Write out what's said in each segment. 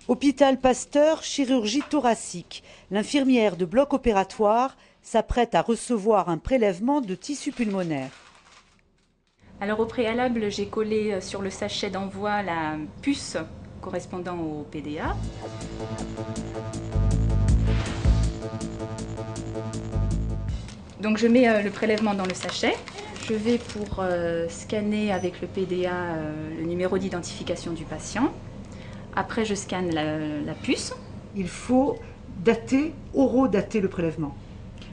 Hôpital Pasteur, chirurgie thoracique. L'infirmière de bloc opératoire s'apprête à recevoir un prélèvement de tissu pulmonaire. Alors au préalable, j'ai collé sur le sachet d'envoi la puce correspondant au PDA. Donc je mets le prélèvement dans le sachet. Je vais pour scanner avec le PDA le numéro d'identification du patient. Après, je scanne la puce. Il faut horodater le prélèvement.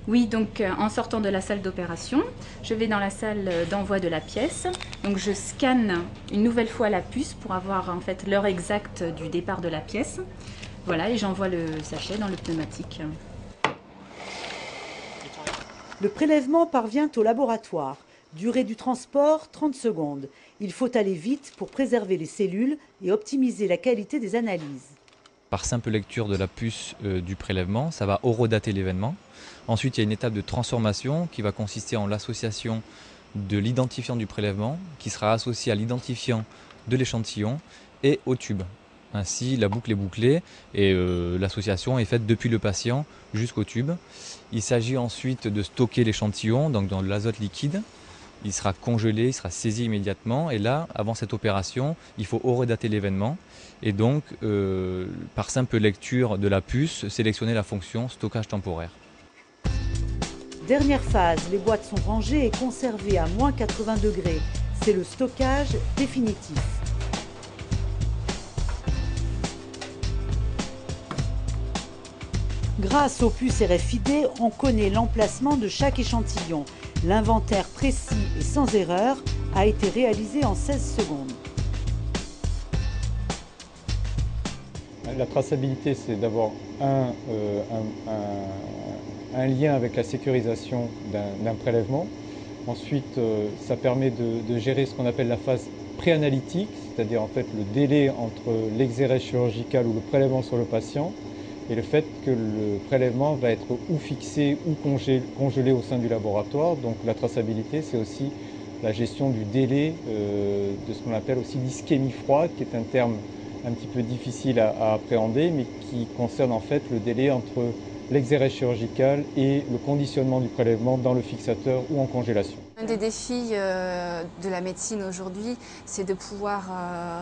Oui, donc en sortant de la salle d'opération, je vais dans la salle d'envoi de la pièce. Donc je scanne une nouvelle fois la puce pour avoir en fait l'heure exacte du départ de la pièce. Voilà, et j'envoie le sachet dans le pneumatique. Le prélèvement parvient au laboratoire. Durée du transport, 30 secondes. Il faut aller vite pour préserver les cellules et optimiser la qualité des analyses. Par simple lecture de la puce du prélèvement, ça va horodater l'événement. Ensuite, il y a une étape de transformation qui va consister en l'association de l'identifiant du prélèvement qui sera associé à l'identifiant de l'échantillon et au tube. Ainsi, la boucle est bouclée et l'association est faite depuis le patient jusqu'au tube. Il s'agit ensuite de stocker l'échantillon donc dans de l'azote liquide. Il sera congelé, il sera saisi immédiatement. Et là, avant cette opération, il faut horodater l'événement. Et donc, par simple lecture de la puce, sélectionner la fonction stockage temporaire. Dernière phase, les boîtes sont rangées et conservées à moins 80 degrés. C'est le stockage définitif. Grâce aux puces RFID, on connaît l'emplacement de chaque échantillon. L'inventaire précis et sans erreur a été réalisé en 16 secondes. La traçabilité, c'est d'avoir un lien avec la sécurisation d'un prélèvement. Ensuite, ça permet de gérer ce qu'on appelle la phase préanalytique, c'est-à-dire en fait le délai entre l'exérèse chirurgical ou le prélèvement sur le patient et le fait que le prélèvement va être ou fixé ou congelé au sein du laboratoire. Donc la traçabilité, c'est aussi la gestion du délai de ce qu'on appelle aussi l'ischémie froide, qui est un terme un petit peu difficile à appréhender, mais qui concerne en fait le délai entre l'exérèse chirurgical et le conditionnement du prélèvement dans le fixateur ou en congélation. Un des défis de la médecine aujourd'hui, c'est de pouvoir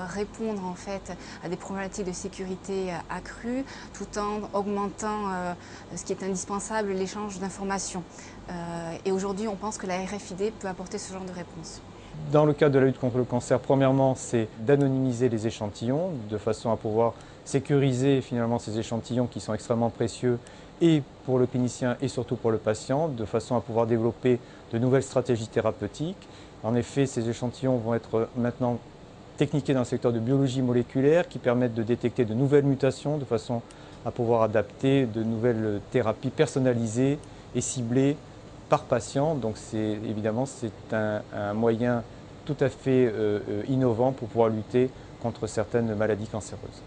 répondre en fait à des problématiques de sécurité accrues, tout en augmentant ce qui est indispensable, l'échange d'informations. Et aujourd'hui, on pense que la RFID peut apporter ce genre de réponse. Dans le cadre de la lutte contre le cancer, premièrement, c'est d'anonymiser les échantillons de façon à pouvoir sécuriser finalement ces échantillons qui sont extrêmement précieux et pour le clinicien et surtout pour le patient, de façon à pouvoir développer de nouvelles stratégies thérapeutiques. En effet, ces échantillons vont être maintenant techniqués dans le secteur de biologie moléculaire qui permettent de détecter de nouvelles mutations de façon à pouvoir adapter de nouvelles thérapies personnalisées et ciblées par patient. Donc évidemment, c'est un moyen tout à fait innovant pour pouvoir lutter contre certaines maladies cancéreuses.